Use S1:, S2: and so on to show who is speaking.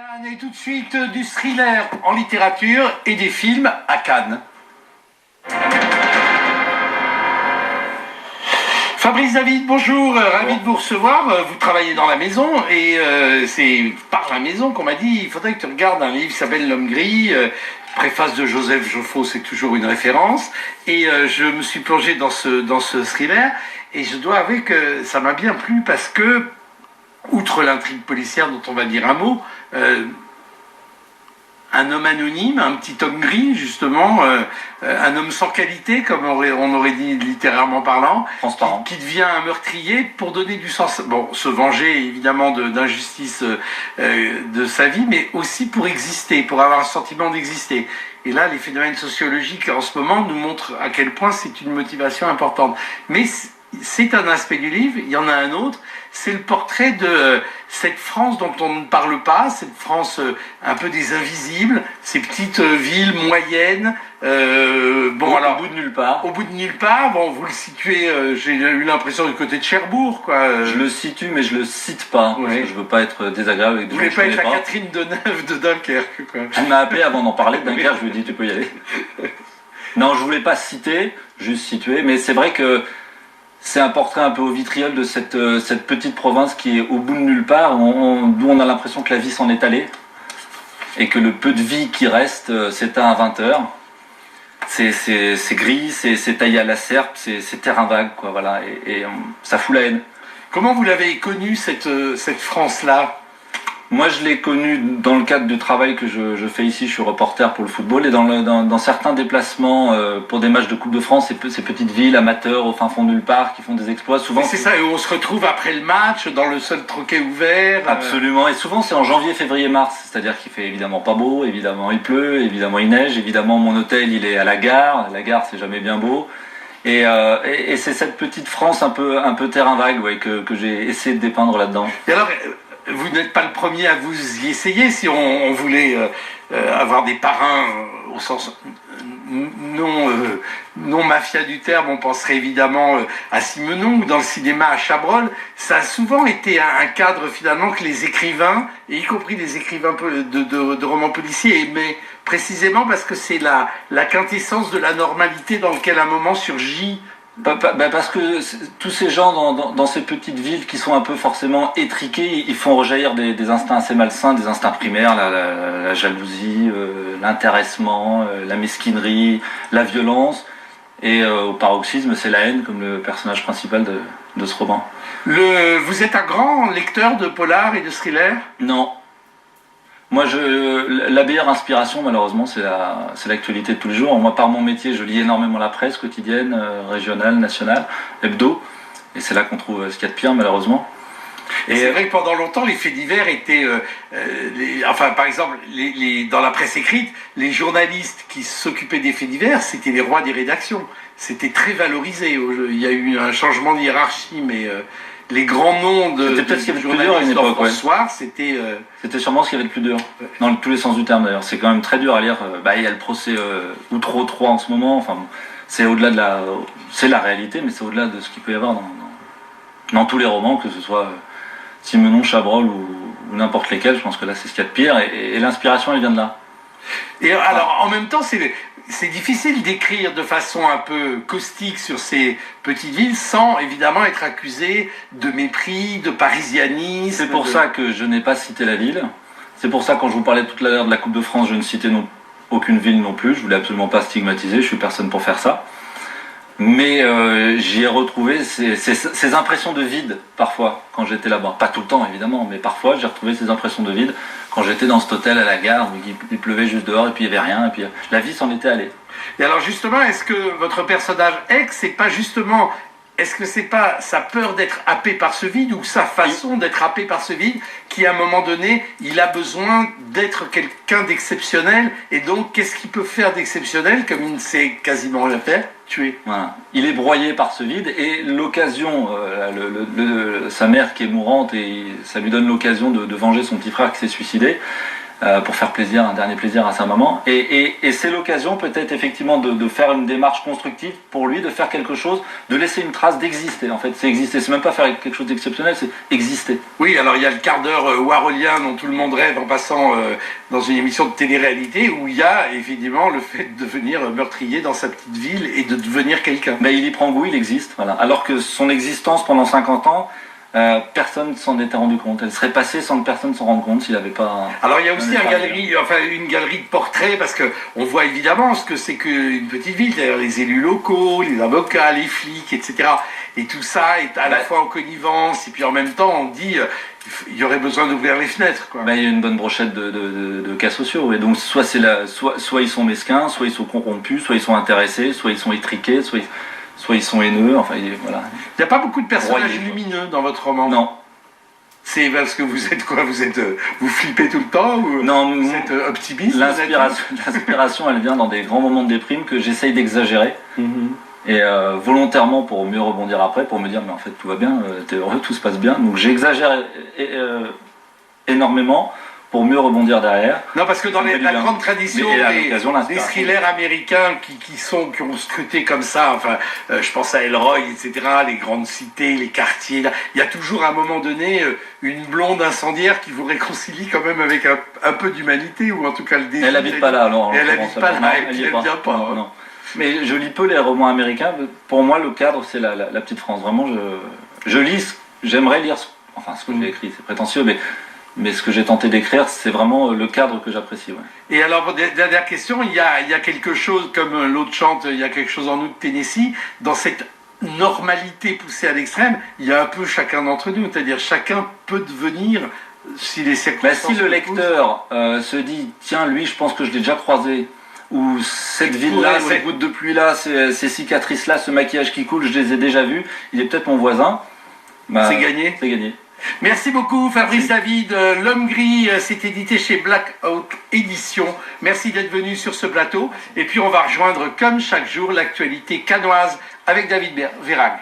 S1: Cannes et tout de suite du thriller en littérature et des films à Cannes. Fabrice David, bonjour, ravi de vous recevoir. Vous travaillez dans la maison et c'est par la maison qu'on m'a dit il faudrait que tu regardes un livre qui s'appelle L'Homme Gris. Préface de Joseph Joffo, c'est toujours une référence. Et je me suis plongé dans ce thriller et je dois avouer que ça m'a bien plu parce que, outre l'intrigue policière dont on va dire un mot, un homme anonyme, un petit homme gris justement, un homme sans qualité comme on aurait dit littérairement parlant, qui devient un meurtrier pour donner du sens, bon, se venger évidemment d'injustice de sa vie, mais aussi pour exister, pour avoir un sentiment d'exister. Et là, les phénomènes sociologiques en ce moment nous montrent à quel point c'est une motivation importante. Mais c'est un aspect du livre, il y en a un autre, c'est le portrait de cette France dont on ne parle pas, cette France un peu des invisibles, ces petites villes moyennes, au bout de nulle part. Au bout de nulle part, bon, vous le situez, j'ai eu l'impression du côté de Cherbourg, quoi.
S2: Je le situe, mais je le cite pas, parce que je veux pas être désagréable avec des gens que je connais pas.
S1: Vous voulez pas être la Catherine Deneuve de Dunkerque, quoi.
S2: Elle m'a appelé avant d'en parler de Dunkerque, je lui ai dit tu peux y aller. Non, je voulais pas citer, juste situer, mais c'est vrai que c'est un portrait un peu au vitriol de cette petite province qui est au bout de nulle part, d'où on a l'impression que la vie s'en est allée, et que le peu de vie qui reste s'éteint à 20h. C'est gris, c'est taillé à la serpe, c'est terrain vague, quoi, voilà, et ça fout la haine.
S1: Comment vous l'avez connue, cette France-là ?
S2: Moi, je l'ai connue dans le cadre du travail que je fais ici. Je suis reporter pour le football et dans certains déplacements pour des matchs de Coupe de France, ces petites villes amateurs au fin fond de nulle part qui font des exploits. Souvent,
S1: c'est ça, et on se retrouve après le match dans le seul troquet ouvert.
S2: Absolument, et souvent c'est en janvier, février, mars. C'est-à-dire qu'il fait évidemment pas beau, évidemment il pleut, évidemment il neige, évidemment mon hôtel il est à la gare. La gare c'est jamais bien beau. Et c'est cette petite France un peu terrain vague, ouais, que j'ai essayé de dépeindre là-dedans.
S1: Et alors, vous n'êtes pas le premier à vous y essayer. Si on voulait avoir des parrains au sens non mafia du terme, on penserait évidemment à Simenon ou dans le cinéma à Chabrol. Ça a souvent été un cadre finalement que les écrivains, et y compris les écrivains de romans policiers, aimaient précisément parce que c'est la quintessence de la normalité dans laquelle à un moment surgit.
S2: Parce que tous ces gens dans ces petites villes qui sont un peu forcément étriqués, ils font rejaillir des instincts assez malsains, des instincts primaires, la jalousie, l'intéressement, la mesquinerie, la violence, et au paroxysme c'est la haine comme le personnage principal de ce roman.
S1: Vous êtes un grand lecteur de polar et de thriller ?
S2: Non. Moi, la meilleure inspiration, malheureusement, c'est l'actualité de tous les jours. Moi, par mon métier, je lis énormément la presse quotidienne, régionale, nationale, hebdo. Et c'est là qu'on trouve ce qu'il y a de pire, malheureusement.
S1: Et c'est vrai que pendant longtemps, les faits divers étaient... par exemple, dans la presse écrite, les journalistes qui s'occupaient des faits divers, c'était les rois des rédactions. C'était très valorisé. Il y a eu un changement de hiérarchie, mais... les grands noms de
S2: peut-être ce qu'il y avait de plus dur à une époque,
S1: c'était...
S2: C'était sûrement ce qu'il y avait de plus dur, dans tous les sens du terme d'ailleurs. C'est quand même très dur à lire. Il y a le procès Outreau 3 en ce moment, enfin, c'est au-delà de c'est la réalité, mais c'est au-delà de ce qu'il peut y avoir dans tous les romans, que ce soit Simenon, Chabrol ou n'importe lesquels. Je pense que là c'est ce qu'il y a de pire, et l'inspiration elle vient de là.
S1: Et alors en même temps c'est difficile d'écrire de façon un peu caustique sur ces petites villes sans évidemment être accusé de mépris, de parisianisme.
S2: C'est pour ça que je n'ai pas cité la ville. C'est pour ça quand je vous parlais tout à l'heure de la Coupe de France, je ne citais aucune ville non plus. Je voulais absolument pas stigmatiser, je suis personne pour faire ça. Mais j'y ai retrouvé ces impressions de vide parfois quand j'étais là-bas. Pas tout le temps évidemment, mais parfois j'ai retrouvé ces impressions de vide quand j'étais dans cet hôtel à la gare où il pleuvait juste dehors et puis il n'y avait rien et puis la vie s'en était allée.
S1: Et alors justement, est-ce que votre personnage c'est pas justement... Est-ce que c'est pas sa peur d'être happé par ce vide ou sa façon d'être happé par ce vide qui, à un moment donné, il a besoin d'être quelqu'un d'exceptionnel et donc qu'est-ce qu'il peut faire d'exceptionnel comme il ne sait quasiment rien faire ? Tuer.
S2: Voilà. Il est broyé par ce vide et l'occasion, sa mère qui est mourante et ça lui donne l'occasion de venger son petit frère qui s'est suicidé. pour faire plaisir, un dernier plaisir à sa maman. Et c'est l'occasion peut-être effectivement de faire une démarche constructive pour lui, de faire quelque chose, de laisser une trace, d'exister. En fait, c'est exister. C'est même pas faire quelque chose d'exceptionnel, c'est exister.
S1: Oui, alors il y a le quart d'heure warolien dont tout le monde rêve en passant dans une émission de télé-réalité où il y a évidemment le fait de devenir meurtrier dans sa petite ville et de devenir quelqu'un.
S2: Mais il y prend goût, il existe. Voilà. Alors que son existence pendant 50 ans, personne ne s'en était rendu compte. Elle serait passée sans que personne s'en rende compte s'il n'avait pas...
S1: Alors il y a aussi une galerie de portraits, parce qu'on voit évidemment ce que c'est qu'une petite ville, c'est-à-dire les élus locaux, les avocats, les flics, etc. Et tout ça est à la fois en connivence, et puis en même temps on dit il y aurait besoin d'ouvrir les fenêtres. Quoi.
S2: Il y a une bonne brochette de cas sociaux. Et donc soit ils sont mesquins, soit ils sont corrompus, soit ils sont intéressés, soit ils sont étriqués, soit ils sont haineux, enfin voilà.
S1: Il n'y a pas beaucoup de personnages lumineux dans votre roman.
S2: Non.
S1: C'est parce que vous êtes quoi? Vous flippez tout le temps ou
S2: non,
S1: vous êtes optimiste?
S2: L'inspiration, elle vient dans des grands moments de déprime que j'essaye d'exagérer. Et volontairement pour mieux rebondir après, pour me dire mais en fait tout va bien, t'es heureux, tout se passe bien. Donc j'exagère énormément pour mieux rebondir derrière.
S1: Non, parce que dans la grande tradition des thrillers américains qui ont scruté comme ça, enfin, je pense à Elroy, etc., les grandes cités, les quartiers, là, il y a toujours à un moment donné une blonde incendiaire qui vous réconcilie quand même avec un peu d'humanité, ou en tout cas le désir.
S2: Elle habite pas là, alors.
S1: Elle habite pas là, elle vient pas.
S2: Non. Mais je lis peu les romans américains. Pour moi, le cadre, c'est la petite France. Vraiment, je lis, j'aimerais lire, ce que j'ai écrit, c'est prétentieux, mais ce que j'ai tenté d'écrire, c'est vraiment le cadre que j'apprécie. Ouais.
S1: Et alors, dernière question, il y a quelque chose, comme l'autre chante, il y a quelque chose en nous de Tennessee, dans cette normalité poussée à l'extrême, il y a un peu chacun d'entre nous, c'est-à-dire chacun peut devenir, si les circonstances...
S2: si le lecteur se dit, tiens, lui, je pense que je l'ai déjà croisé, ou cette ville-là, ces gouttes de pluie-là, ces cicatrices-là, ce maquillage qui coule, je les ai déjà vus, il est peut-être mon voisin.
S1: C'est gagné.
S2: C'est gagné.
S1: Merci beaucoup Fabrice David. L'Homme Gris, c'est édité chez Blackout Éditions. Merci d'être venu sur ce plateau. Et puis on va rejoindre comme chaque jour l'actualité canoise avec David Vérag.